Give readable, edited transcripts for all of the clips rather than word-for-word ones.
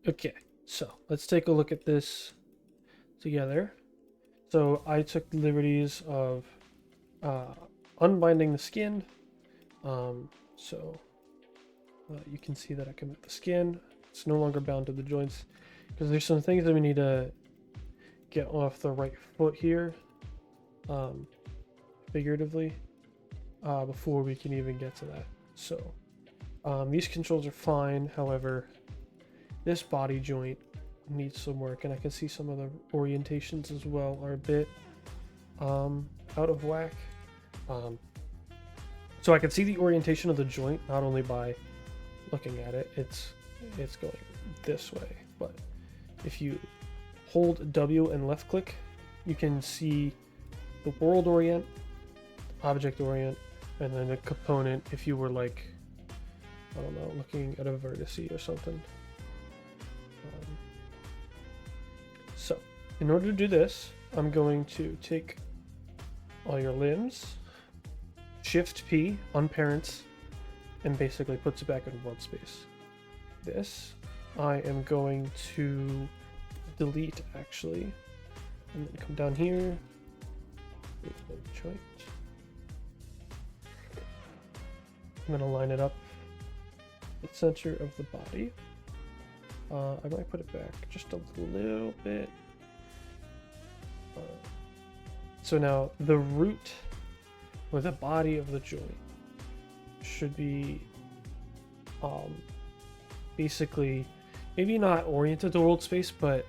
Okay, so let's take a look at this together. So I took the liberties of uh, unbinding the skin. So you can see that I commit the skin. It's no longer bound to the joints because there's some things that we need to get off the right foot here, figuratively, before we can even get to that. So these controls are fine. However, this body joint needs some work, and I can see some of the orientations as well are a bit out of whack. So I can see the orientation of the joint not only by looking at it, it's going this way, but if you hold W and left click, you can see the world orient, object orient, and then a component if you were like, I don't know, looking at a vertice or something. So in order to do this, I'm going to take all your limbs, Shift P, unparents, and basically puts it back in world space. This I am going to delete actually, and then come down here, joint. I'm gonna line it up the center of the body. I might put it back just a little bit. So now the root or the body of the joint should be basically maybe not oriented to world space, but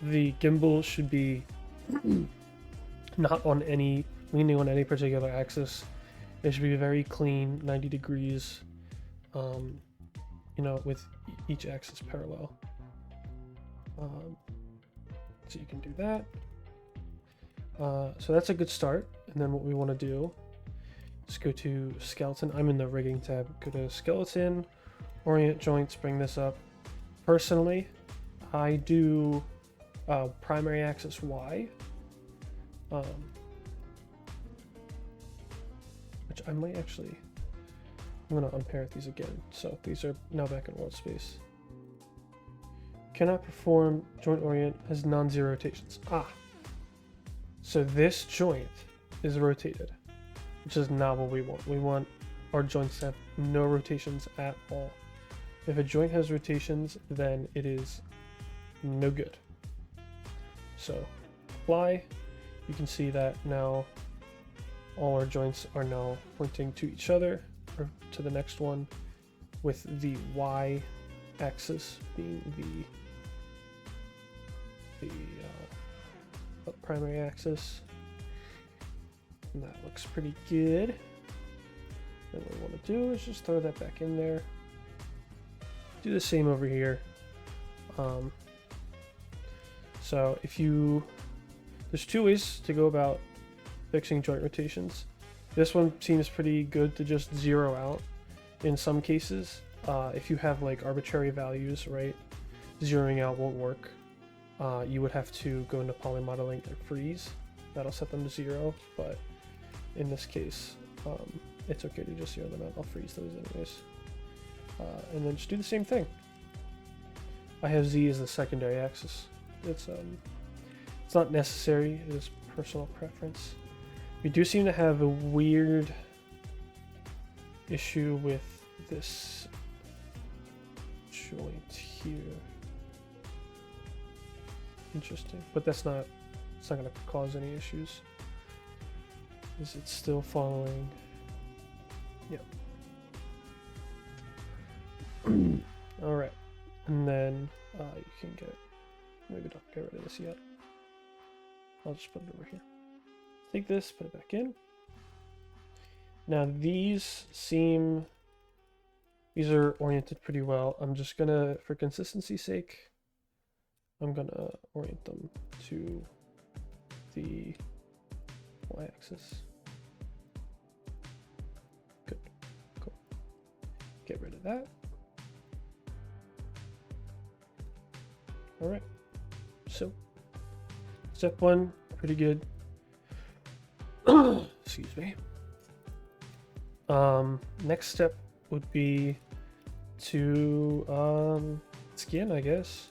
the gimbal should be not on any leaning on any particular axis. It should be very clean, 90 degrees, you know, with each axis parallel. So you can do that. So that's a good start. And then what we want to do is go to skeleton. I'm in the rigging tab. Go to skeleton, orient joints, bring this up. Personally, I do primary axis Y, which I might actually, I'm going to unparent these again. So these are now back in world space. Cannot perform joint orient, has non-zero rotations. So this joint is rotated, which is not what we want. We want our joints to have no rotations at all. If a joint has rotations, then it is no good. So apply, you can see that now all our joints are now pointing to each other or to the next one, with the Y axis being the primary axis. And that looks pretty good. And what we want to do is just throw that back in there. Do the same over here. So if you, there's two ways to go about fixing joint rotations. This one seems pretty good to just zero out in some cases. If you have like arbitrary values, right, zeroing out won't work. You would have to go into poly modeling and freeze. That'll set them to 0, but in this case, it's okay to just zero them out. I'll freeze those anyways. And then just do the same thing. I have Z as the secondary axis. It's not necessary, it is personal preference. We do seem to have a weird issue with this joint here. Interesting, but it's not going to cause any issues. Is it still following? Yep. All right, and then you can get, maybe don't get rid of this yet. I'll just put it over here. Take this, put it back in. Now these are oriented pretty well. I'm just gonna, for consistency's sake, I'm gonna orient them to the y-axis. Good, cool. Get rid of that. All right, so step 1, pretty good. Excuse me. Next step would be to skin, I guess.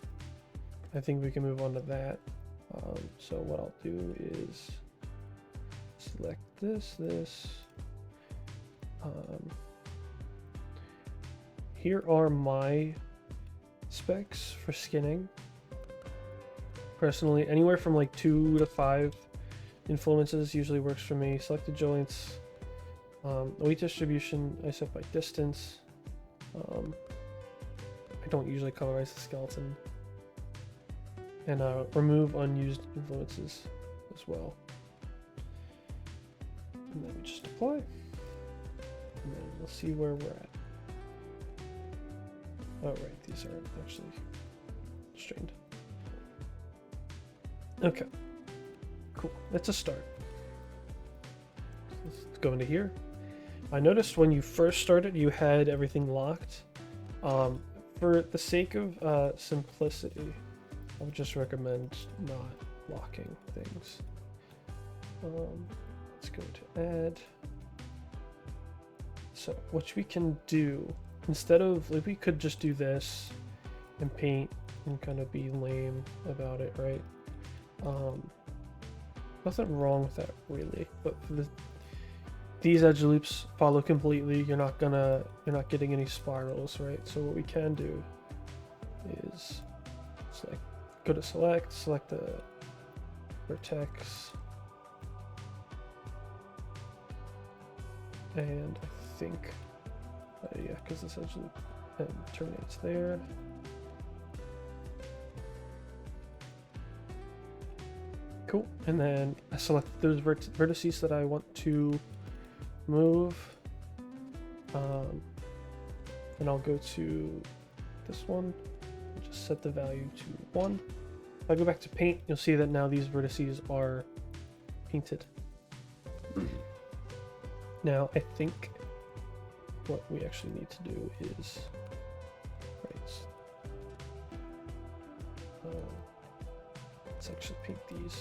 I think we can move on to that. So what I'll do is select this. Here are my specs for skinning. Personally, anywhere from like 2 to 5 influences usually works for me. Select the joints. Weight distribution I set by distance. I don't usually colorize the skeleton. And remove unused influences as well. And then we just apply. And then we'll see where we're at. Oh right, these aren't actually strained. Okay, cool, that's a start. Let's go into here. I noticed when you first started you had everything locked. For the sake of simplicity, I would just recommend not locking things. Let's go to add. So what we can do, instead of, like, we could just do this and paint and kind of be lame about it, right? Nothing wrong with that really, but for these edge loops follow completely. You're not getting any spirals, right? So what we can do is go to select the vertex, and I think yeah, because this edge loop terminates there. Cool, and then I select those vertices that I want to move, and I'll go to this one, just set the value to 1. If I go back to paint, you'll see that now these vertices are painted. Now I think what we actually need to do is, let's actually paint these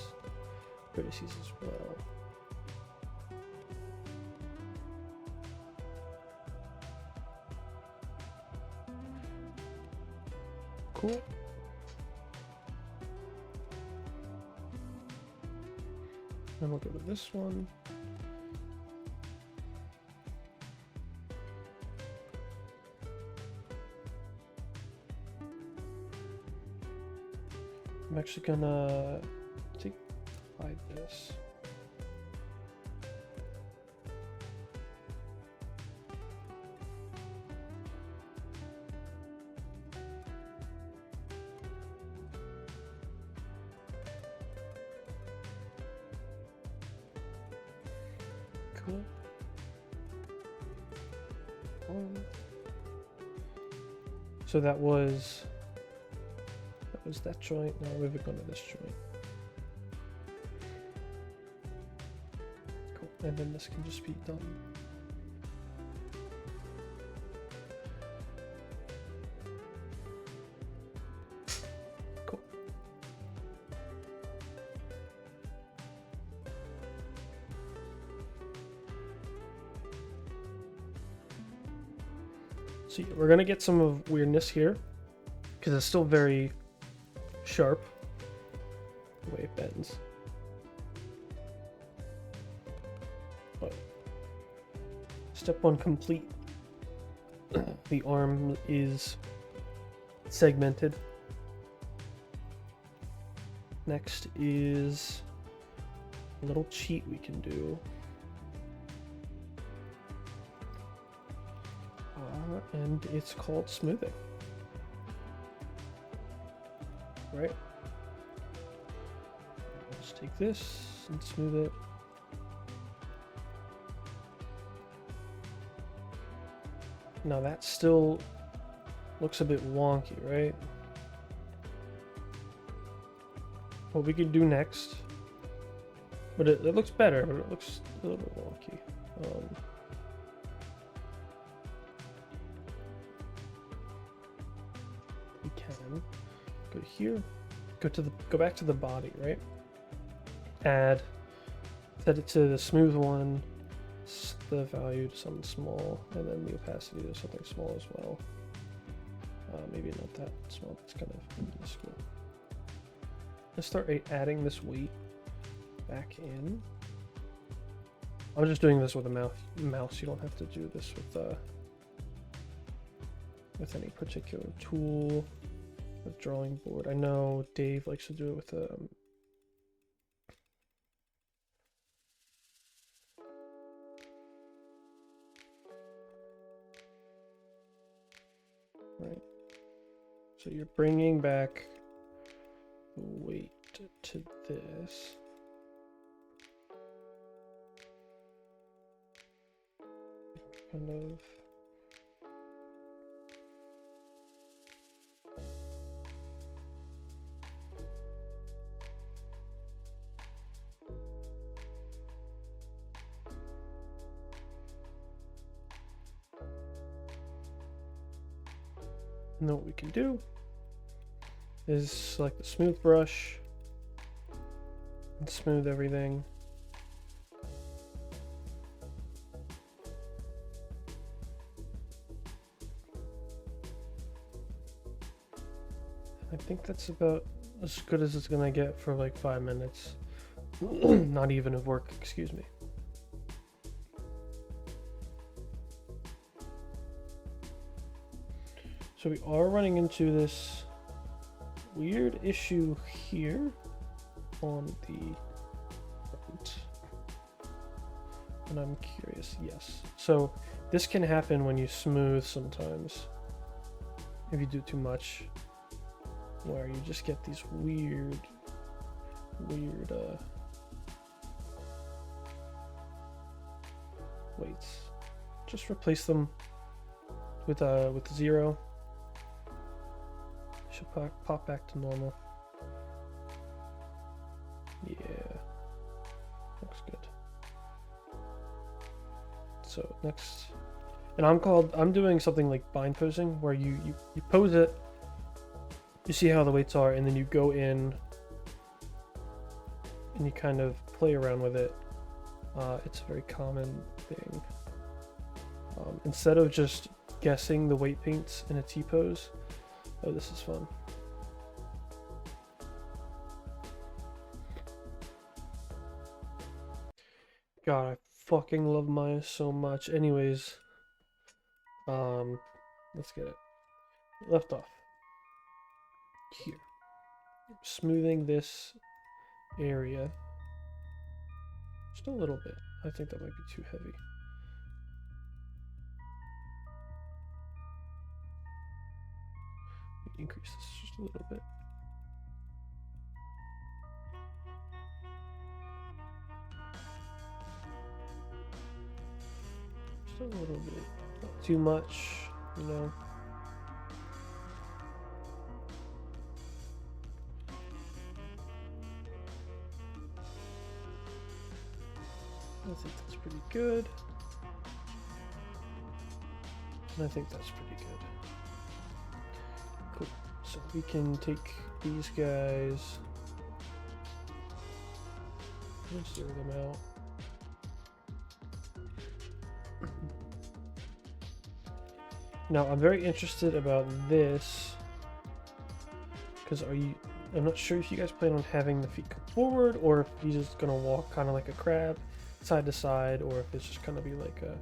vertices as well. Cool. And we'll go with this one. I'm actually gonna hide this. Cool. So that was that joint. Now moving on to this joint. Cool. And then this can just be done. Cool. So yeah, we're gonna get some of weirdness here because it's still very sharp the way it bends. But step 1 complete. The arm is segmented. Next is a little cheat we can do. And it's called smoothing. Right? Let's take this and smooth it. Now that still looks a bit wonky, right? What we could do next, but it looks better, but it looks a little bit wonky. We can go here, go back to the body, right? Add, set it to the smooth one, set the value to something small, and then the opacity to something small as well. Maybe not that small. It's kind of minuscule. Let's start adding this weight back in. I'm just doing this with a mouse. You don't have to do this with any particular tool. A drawing board. I know Dave likes to do it with right. So you're bringing back the weight to this. Kind of. And then what we can do is select the smooth brush and smooth everything. I think that's about as good as it's gonna get for like 5 minutes. Not even of work, excuse me. So we are running into this weird issue here on the right. And I'm curious, yes. So this can happen when you smooth sometimes. If you do too much, where you just get these weird weights. Just replace them with 0. Should pop back to normal. Yeah, looks good. So next, and I'm doing something like bind posing, where you pose it, you see how the weights are, and then you go in and you kind of play around with it. It's a very common thing. Instead of just guessing the weight paints in a T-pose. Oh, this is fun. God, I fucking love Maya so much. Anyways, let's get it. Left off. Here. Smoothing this area. Just a little bit. I think that might be too heavy. Increase this just a little bit. Just a little bit. Not too much, you know. I think that's pretty good. And I think that's pretty good. Cool. So we can take these guys and zero them out. Now I'm very interested about this, because I'm not sure if you guys plan on having the feet come forward, or if you're just gonna walk kind of like a crab side to side, or if it's just gonna be like a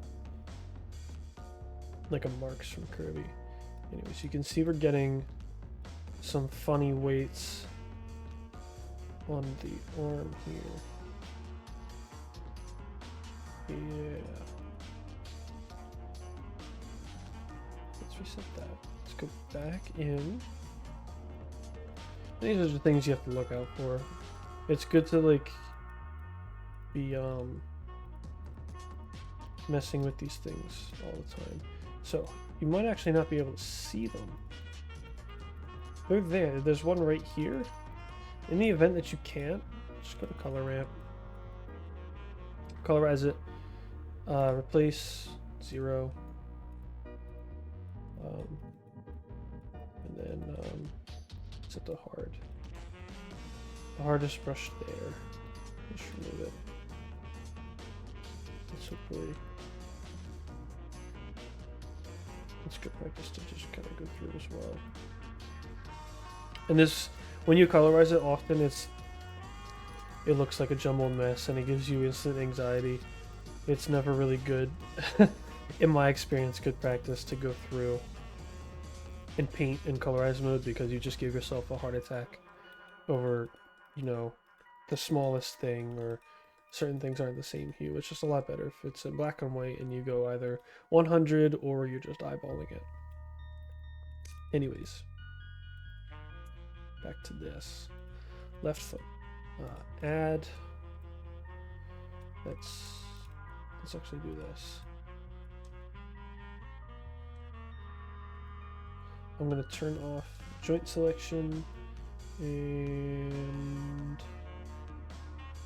Marks from Kirby. Anyways, you can see we're getting some funny weights on the arm here. Yeah. Let's reset that. Let's go back in. These are the things you have to look out for. It's good to like be messing with these things all the time. So you might actually not be able to see them. They're there. There's one right here. In the event that you can't, just go to color ramp, colorize it, replace 0, and then set the hard. The hardest brush there. Just remove it. Let's hopefully. it's good practice to just kind of go through as well. And this, when you colorize it, often it looks like a jumbled mess and it gives you instant anxiety. It's never really good, in my experience, good practice to go through and paint in colorize mode, because you just give yourself a heart attack over, you know, the smallest thing, or certain things aren't the same hue. It's just a lot better if it's in black and white and you go either 100 or you're just eyeballing it. Anyways, back to this. Left foot. Add. Let's actually do this. I'm going to turn off joint selection, and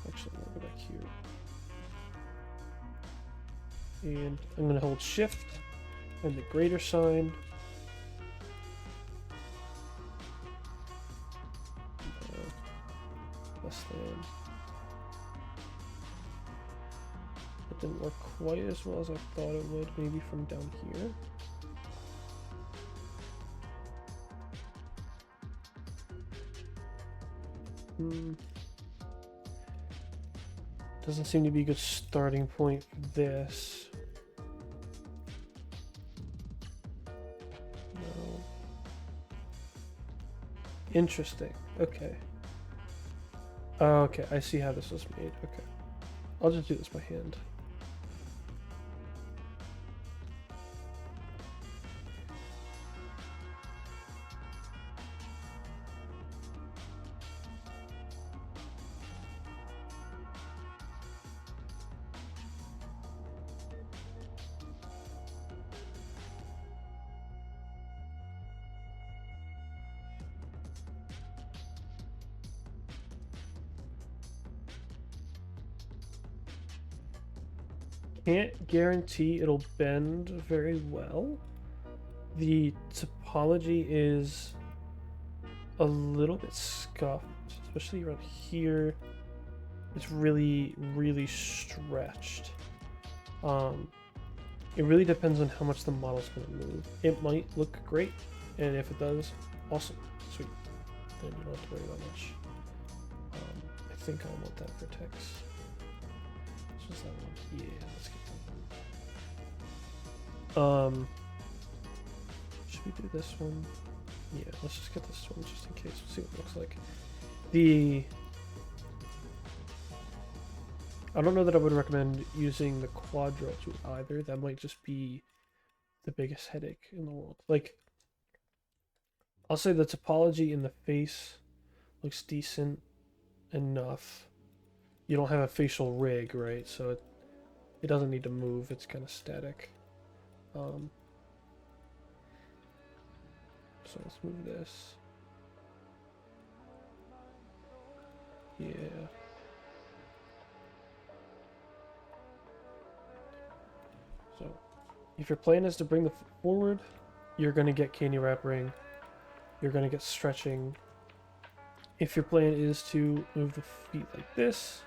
actually I'm going to go back here. And I'm going to hold shift and the greater sign. Less than. It didn't work quite as well as I thought it would, maybe from down here. Doesn't seem to be a good starting point for this. No. Interesting. Okay. Okay, I see how this was made. Okay. I'll just do this by hand. Can't guarantee it'll bend very well. The topology is a little bit scuffed, especially around here. It's really, really stretched. It really depends on how much the model's going to move. It might look great, and if it does, awesome, sweet. Then you don't have to worry about much. I think I want that for text. Just that one. Yeah, let's get that one. Should we do this one? Yeah, let's just get this one just in case. We'll see what it looks like. I don't know that I would recommend using the Quadro tool either. That might just be the biggest headache in the world. Like, I'll say the topology in the face looks decent enough. You don't have a facial rig, right? So it doesn't need to move. It's kind of static. So let's move this. Yeah. So if your plan is to bring the foot forward, you're going to get candy wrapping. You're going to get stretching. If your plan is to move the feet like this,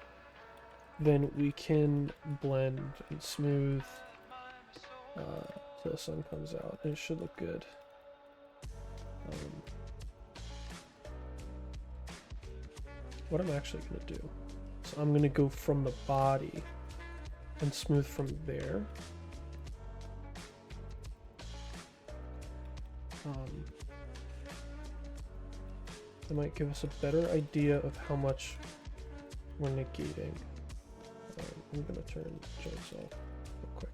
then we can blend and smooth till the sun comes out, and it should look good. What I'm actually going to do, so I'm going to go from the body and smooth from there. That might give us a better idea of how much we're negating. I'm going to turn joints off real quick.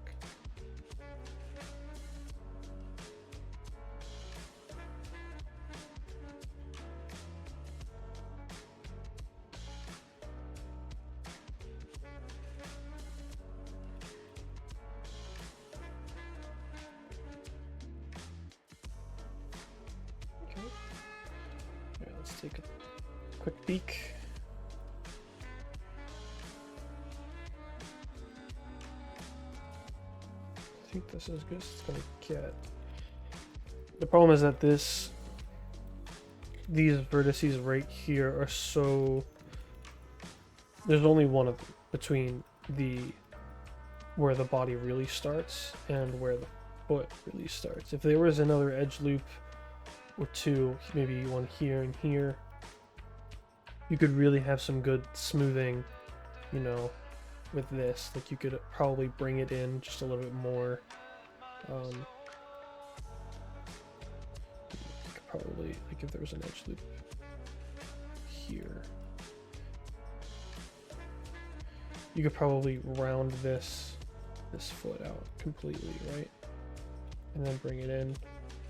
Okay. Alright, let's take a quick peek. I think this is as good as it's gonna get. The problem is that these vertices right here are so, there's only one of them between where the body really starts and where foot really starts. If there was another edge loop or two, maybe one here and here, you could really have some good smoothing, you know, with this. Like you could probably bring it in just a little bit more. You could probably, like if there was an edge loop here, you could probably round this foot out completely, right? And then bring it in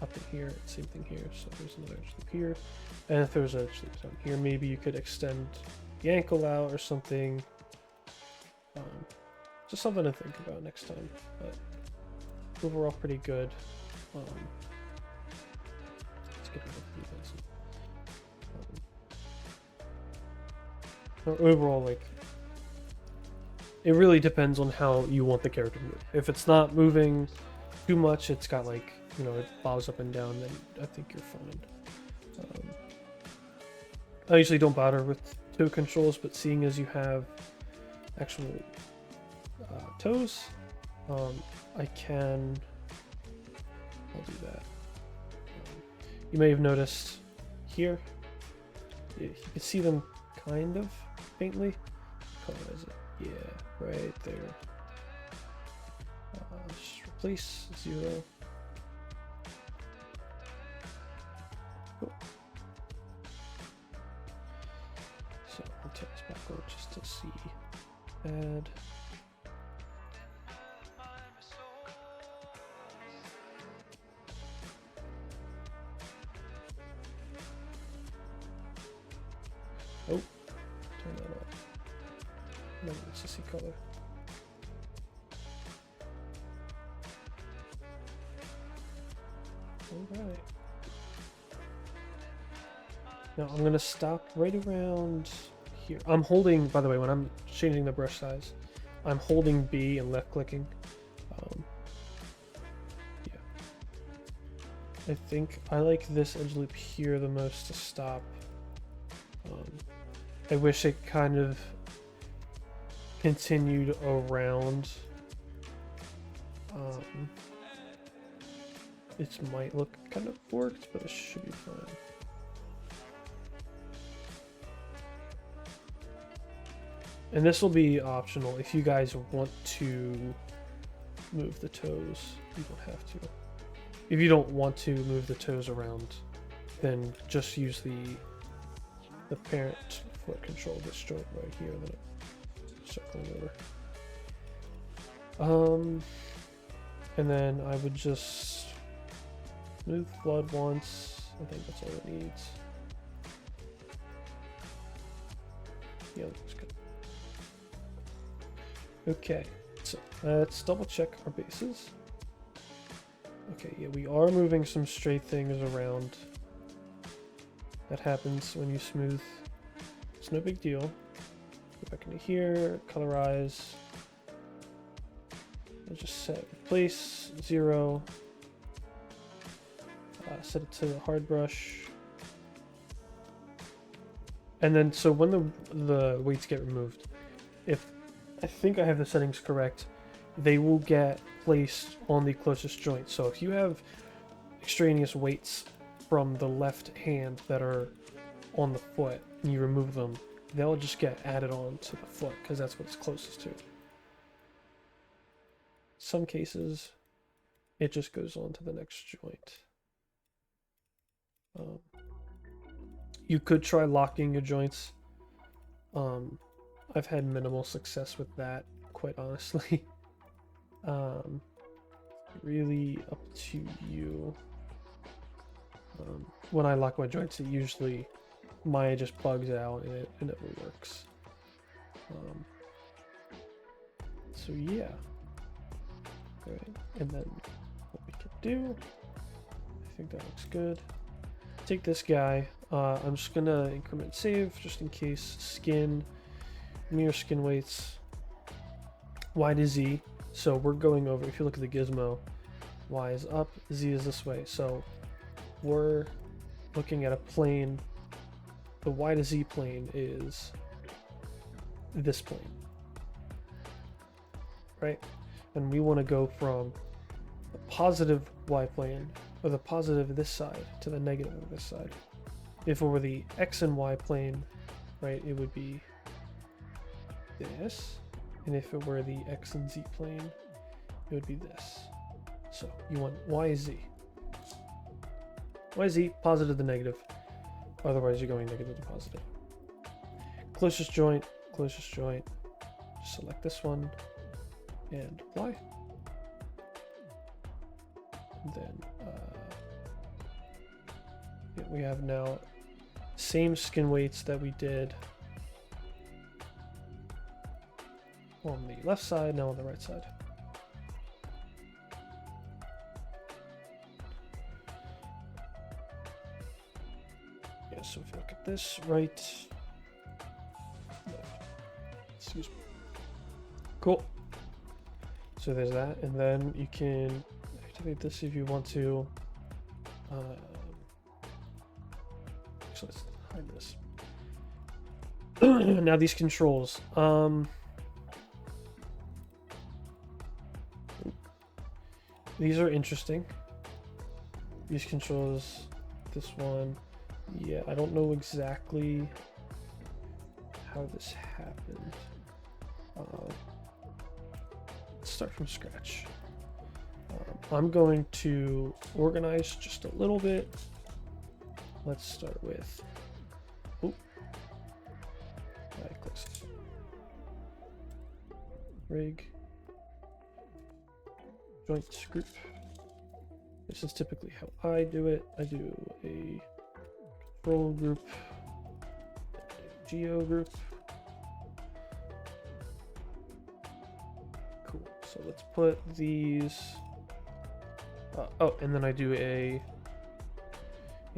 up in here, same thing here. So there's another edge loop here. And if there's an edge loop down here, maybe you could extend the ankle out or something. Just something to think about next time, but overall pretty good. Let's get rid of overall, like, it really depends on how you want the character to move. If it's not moving too much, it's got like, you know, it bobs up and down, then I think you're fine. I usually don't bother with toe controls, but seeing as you have actual toes, I'll do that. You may have noticed here, you can see them kind of faintly. What color is it? Yeah, right there. Just replace 0. Cool. So I'll take this backward just to see. Add. Oh, turn that off. No, it's a C color. Alright. Now I'm going to stop right around here. I'm holding, by the way, when I'm changing the brush size, I'm holding B and left clicking. Yeah. I think I like this edge loop here the most to stop. I wish it kind of continued around. It might look kind of forked, but it should be fine. And this will be optional. If you guys want to move the toes, you don't have to. If you don't want to move the toes around, then just use the parent foot control, this joint right here, and then circling over. And then I would just move flood once. I think that's all it needs. Yeah, that's good. Okay, so let's double check our bases. Okay, yeah, we are moving some straight things around. That happens when you smooth. It's no big deal. Go back into here, colorize. I'll just set replace 0. Set it to the hard brush. And then, so when the weights get removed, if I think I have the settings correct, they will get placed on the closest joint. So if you have extraneous weights from the left hand that are on the foot and you remove them, they'll just get added on to the foot because that's what it's closest to. Some cases, it just goes on to the next joint. You could try locking your joints. I've had minimal success with that, quite honestly. Really up to you. When I lock my joints, it usually Maya just bugs out and it never works. So yeah. Alright, and then what we can do, I think that looks good. Take this guy. I'm just gonna increment save just in case. Skin, mirror skin weights, Y to Z. So we're going over, if you look at the gizmo, Y is up, Z is this way. So we're looking at a plane. The Y to Z plane is this plane, right? And we want to go from the positive y plane, or the positive this side to the negative of this side. If it were the x and y plane, right, it would be this. And if it were the x and z plane, it would be this. So you want yz. Yz, positive to negative. Otherwise, you're going negative to positive. Closest joint, just select this one and y. And then yeah, we have now same skin weights that we did on the left side, now on the right side. Yeah, so if you look at this, right, left. Excuse me. Cool. So there's that, and then you can activate this if you want to. Actually, let's hide this. Now these controls. These are interesting. These controls, this one, yeah, I don't know exactly how this happened. Let's start from scratch. I'm going to organize just a little bit. Let's start with, oh, right click, rig, joint group. This is typically how I do it. I do a control group, a geo group. Cool. So let's put these. Oh, and then I do a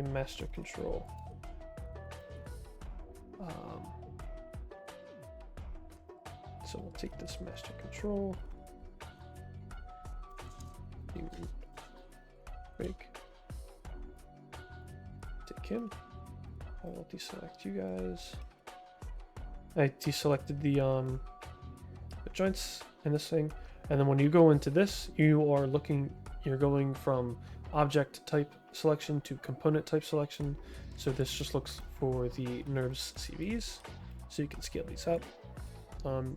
master control. So we'll take this master control. Rig. Take him. I will deselect you guys. I deselected the joints in this thing, and then when you go into this, you're going from object type selection to component type selection. So this just looks for the NURBS CVs, so you can scale these up.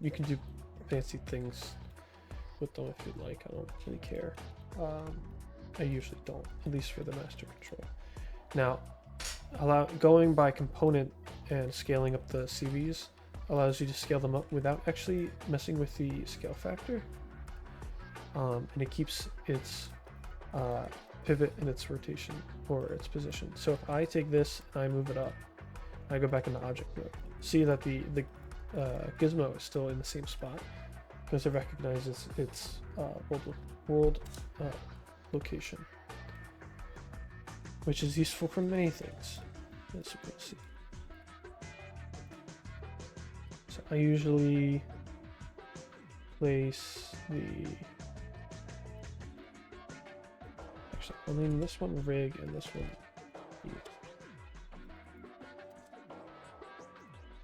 You can do fancy things with them if you'd like. I don't really care. I usually don't, at least for the master control. Now, going by component and scaling up the CVs allows you to scale them up without actually messing with the scale factor. And it keeps its pivot in its rotation or its position. So if I take this and I move it up, I go back into object mode. See that the gizmo is still in the same spot because it recognizes its world location, which is useful for many things, as you can see. So I usually place the, actually I'll name this one rig and this one E.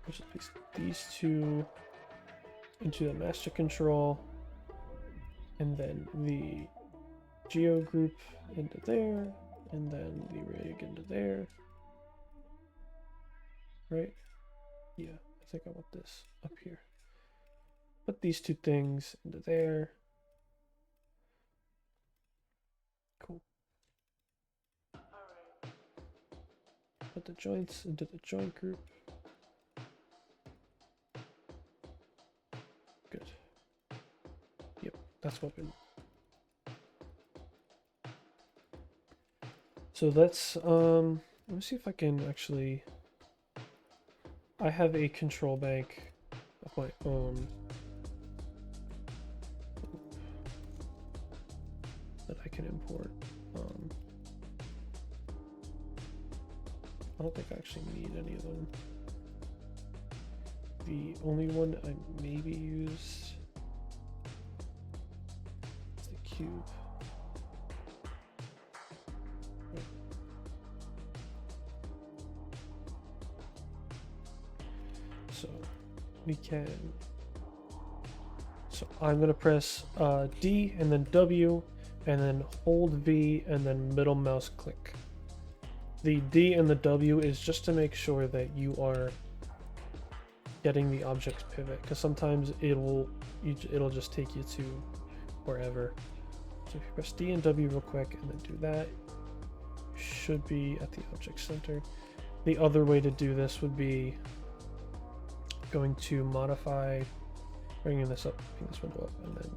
I'll just place these two into the master control, and then the geo group into there, and then the rig into there. Right? Yeah, I think I want this up here. Put these two things into there. Cool. Put the joints into the joint group. Good. Yep, that's what we want. So let's let me see if I can actually, I have a control bank of my own that I can import. I don't think I actually need any of them. The only one I maybe use is the cube. So we can, so I'm gonna press D and then W and then hold V and then middle mouse click. The D and the W is just to make sure that you are getting the object's pivot, because sometimes it'll just take you to wherever. So if you press D and W real quick and then do that, you should be at the object center. The other way to do this would be going to modify, bringing this up, bring this window up, and then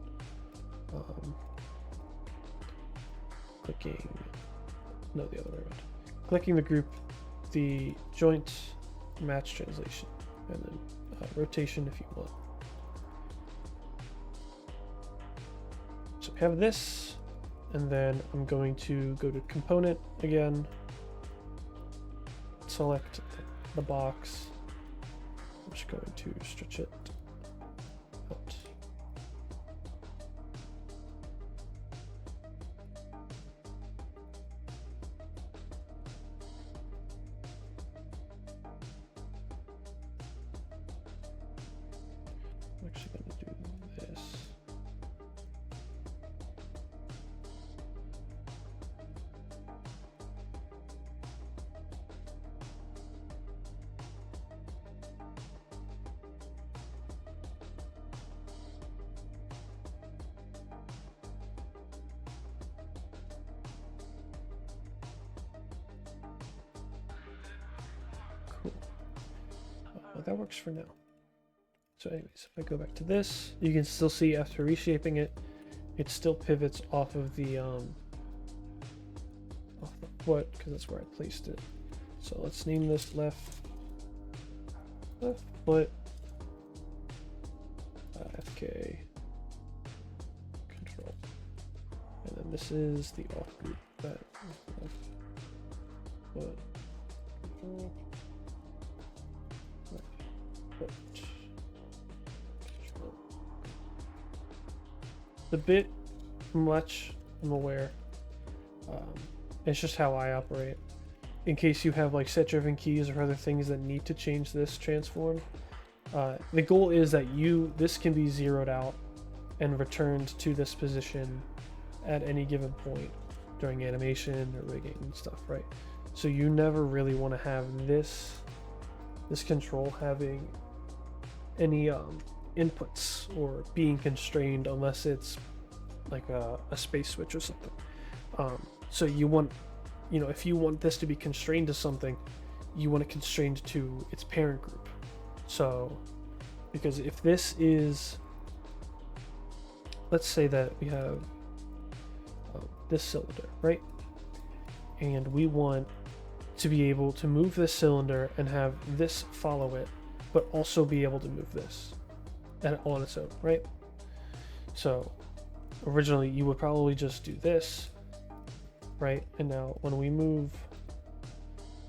clicking, no, the other way around. Clicking the group, the joint, match translation, and then rotation if you want. So we have this, and then I'm going to go to component again, select the box. I'm just going to stretch it out. I'm actually going to do this. Cool. Well, that works for now. So anyways, if I go back to this, you can still see after reshaping it, it still pivots off of the foot, because that's where I placed it. So let's name this left foot FK control, and then this is the off group, that left foot control, right foot. The bit much I'm aware. It's just how I operate. In case you have like set driven keys or other things that need to change this transform, the goal is that this can be zeroed out and returned to this position at any given point during animation or rigging and stuff, right? So you never really want to have this control having any inputs or being constrained unless it's like a space switch or something. So you want, if you want this to be constrained to something, you want it constrained to its parent group. So, because if this is, let's say that we have this cylinder, right? And we want to be able to move this cylinder and have this follow it, but also be able to move this on its own, right? So originally you would probably just do this, right? And now when we move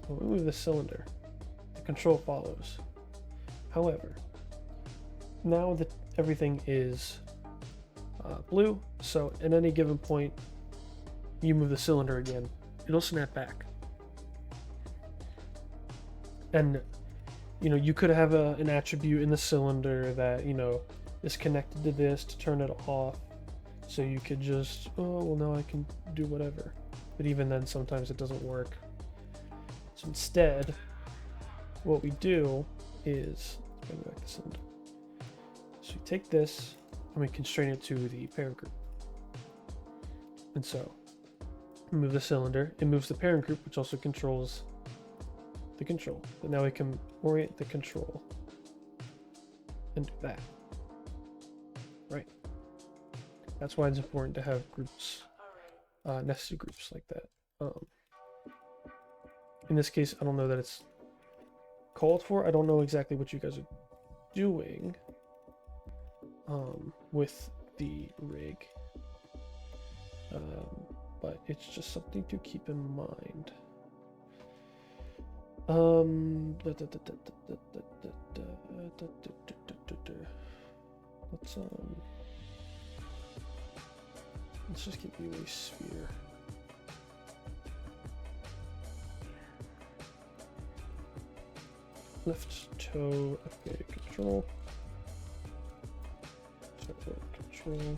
the cylinder, the control follows. However, now that everything is blue, so at any given point you move the cylinder again, it'll snap back. And you could have an attribute in the cylinder that is connected to this to turn it off, so you could just, oh well, now I can do whatever. But even then sometimes it doesn't work. So instead what we do is, let's bring back the cylinder. So we take this and we constrain it to the parent group, and so move the cylinder, it moves the parent group, which also controls the control. But now we can orient the control and do that, right? That's why it's important to have groups, nested groups like that. In this case, I don't know that it's called for. I don't know exactly what you guys are doing with the rig, but it's just something to keep in mind. Let's just give you a sphere. Left toe, FK control. Control.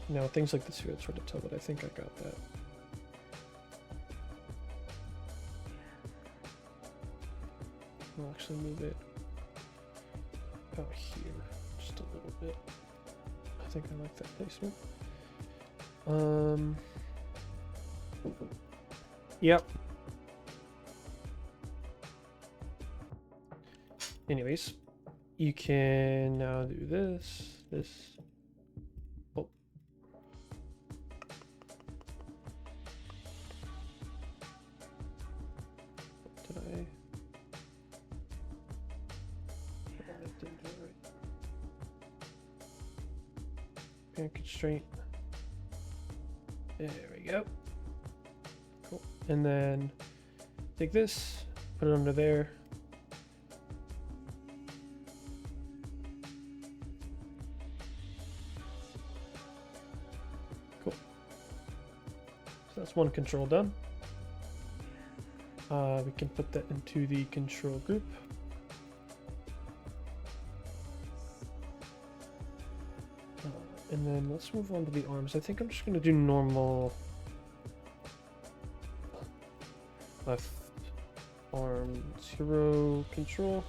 Now, things like this here, it's hard to tell, but I think I got that. I'll actually move it out here just a little bit. I think I like that placement. Yep. Anyways, you can now do this. Oh. Did I? I didn't do it right. Parent constraint. There we go. Cool. And then take this, put it under there. Cool. So that's one control done. We can put that into the control group. And then let's move on to the arms. I think I'm just going to do normal left arm 0 control.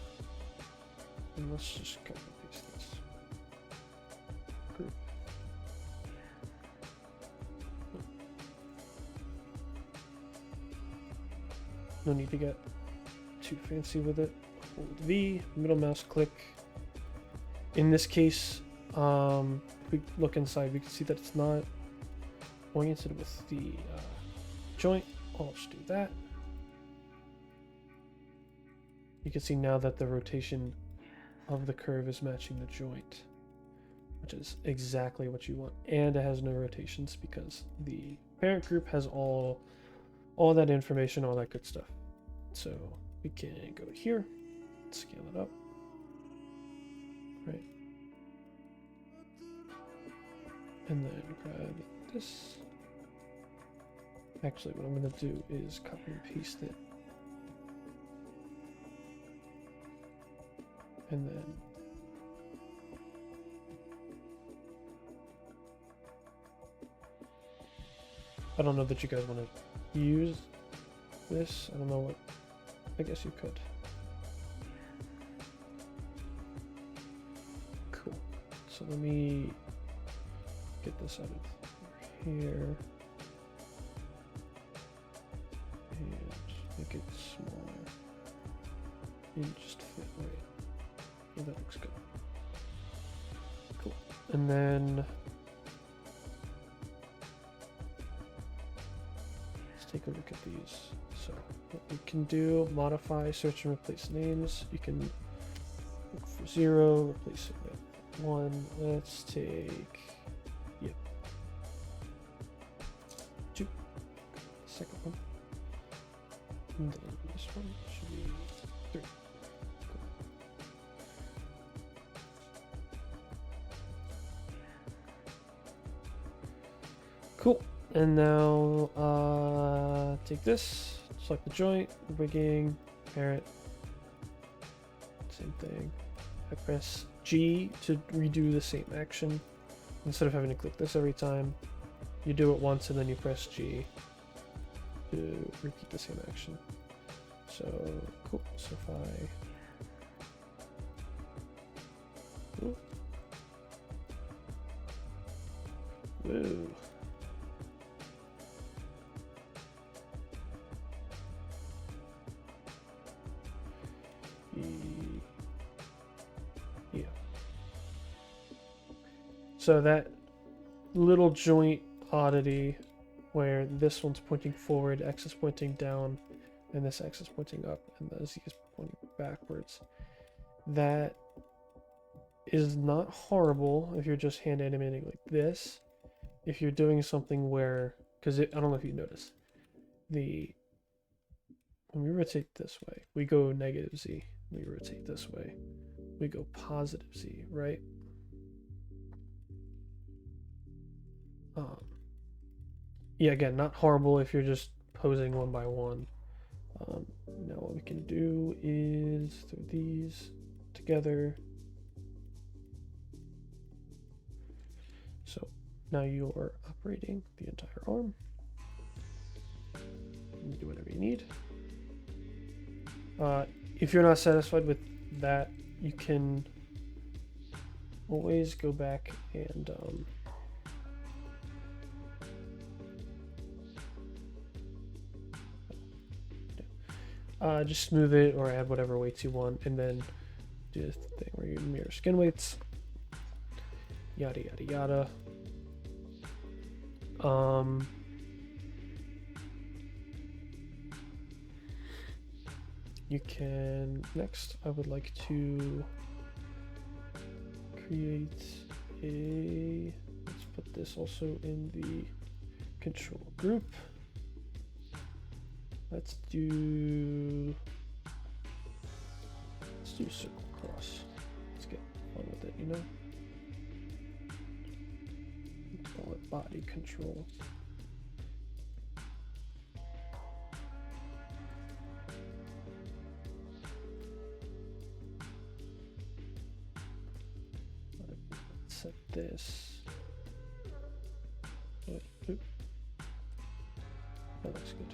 And let's just copy and paste this. Group. No need to get too fancy with it. Hold V, middle mouse click. In this case, if we look inside, we can see that it's not oriented with the joint. I'll just do that. You can see now that the rotation of the curve is matching the joint, which is exactly what you want. And it has no rotations because the parent group has all that information, all that good stuff. So we can go here, scale it up, right? And then grab this. Actually, what I'm going to do is copy and paste it. And then I don't know that you guys want to use this. I don't know what. I guess you could. Cool. So let me get this out of here and make it smaller and just fit right. Yeah, that looks good. Cool. And then let's take a look at these. So what we can do, modify, search and replace names. You can look for 0, replace it with 1. Let's take, yep, 2. Second one. And then this one should be 3. Cool. And now take this, select the joint, rigging, parent, same thing. I press G to redo the same action. Instead of having to click this every time, you do it once and then you press G to repeat the same action. So cool. So if I woo. Yeah. So that little joint oddity where this one's pointing forward, X is pointing down, and this X is pointing up, and the Z is pointing backwards. That is not horrible if you're just hand animating like this. If you're doing something where, because I don't know if you notice, when we rotate this way, we go negative Z. We rotate this way, we go positive Z, right? Yeah, again, not horrible if you're just posing one by one. Now what we can do is throw these together. So now you're operating the entire arm. You can do whatever you need. If you're not satisfied with that, you can always go back and just smooth it or add whatever weights you want, and then do this thing where you mirror skin weights, yada yada yada. You can, next I would like to create a, let's put this also in the control group. Let's do circle cross. Let's get fun with it, you know? Let's call it body control. Set this. Wait, oop. That looks good.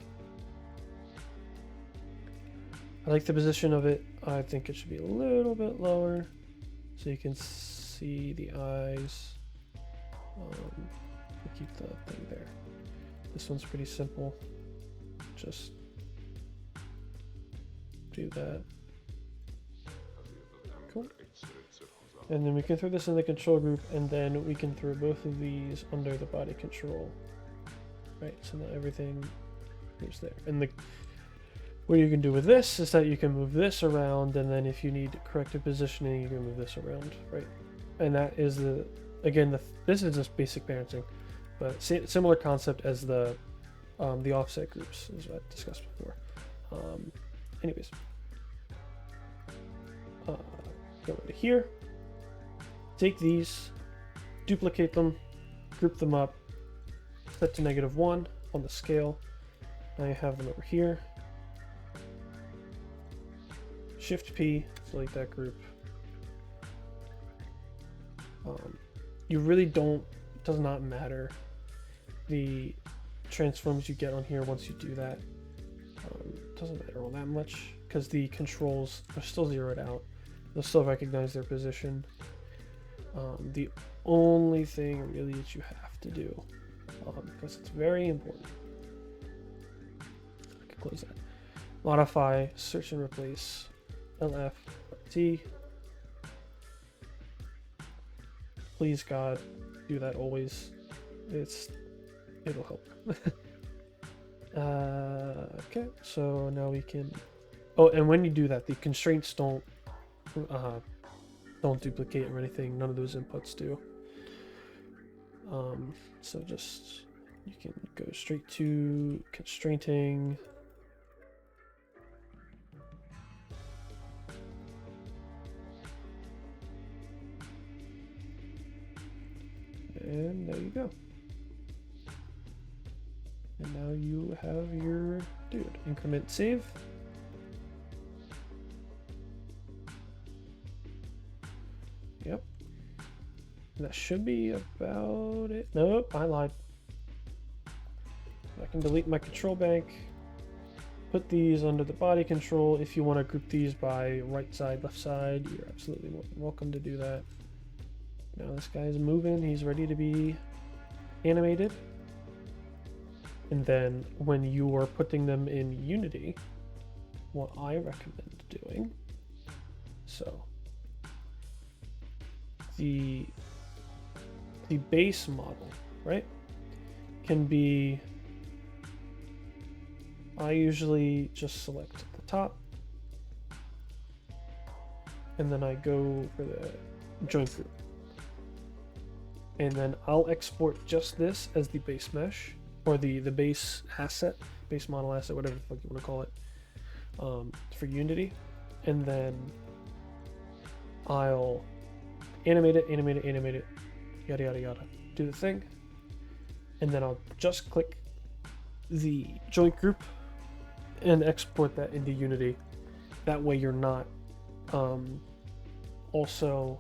I like the position of it. I think it should be a little bit lower so you can see the eyes. Keep the thing there. This one's pretty simple. Just do that. Cool. And then we can throw this in the control group, and then we can throw both of these under the body control. Right, so now everything is there. And what you can do with this is that you can move this around, and then if you need corrective positioning, you can move this around, right? And that is this is just basic balancing, but similar concept as the offset groups, as I discussed before. Anyways, go over to here, take these, duplicate them, group them up, set to -1 on the scale. Now you have them over here. Shift P, select that group. You really don't, it does not matter the transforms you get on here once you do that. It doesn't matter all that much because the controls are still zeroed out. They'll still recognize their position. The only thing really that you have to do, because it's very important, I can close that. Modify, search and replace, LF, T. Please God, do that always. It'll help. Okay, so now we can. Oh, and when you do that, the constraints don't duplicate or anything. None of those inputs do. So just you can go straight to constraining. And there you go. And now you have your dude. Increment save. Yep. That should be about it. Nope, I lied. I can delete my control bank. Put these under the body control. If you want to group these by right side, left side, you're absolutely welcome to do that. Now this guy's moving, he's ready to be animated. And then when you are putting them in Unity, what I recommend doing, so the base model, right, can be, I usually just select the top, and then I go for the joint group. And then I'll export just this as the base mesh, or the base asset, base model asset, whatever the fuck you want to call it, for Unity. And then I'll animate it, yada yada yada, do the thing. And then I'll just click the joint group and export that into Unity. That way you're not also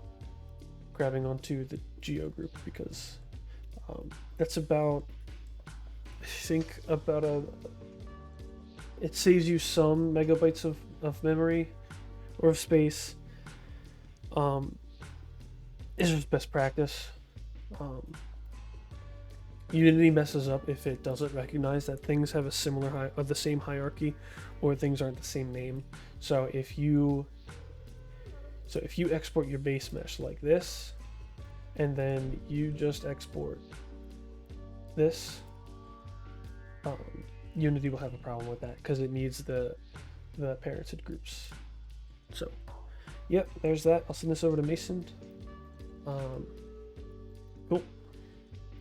grabbing onto the geo group, because That's about, I think, about it saves you some megabytes of memory or of space. It's just best practice. Unity messes up if it doesn't recognize that things have a similar the same hierarchy, or things aren't the same name. So if you export your base mesh like this, and then you just export this, Unity will have a problem with that because it needs the parented groups. So, yep, there's that. I'll send this over to Mason. Cool.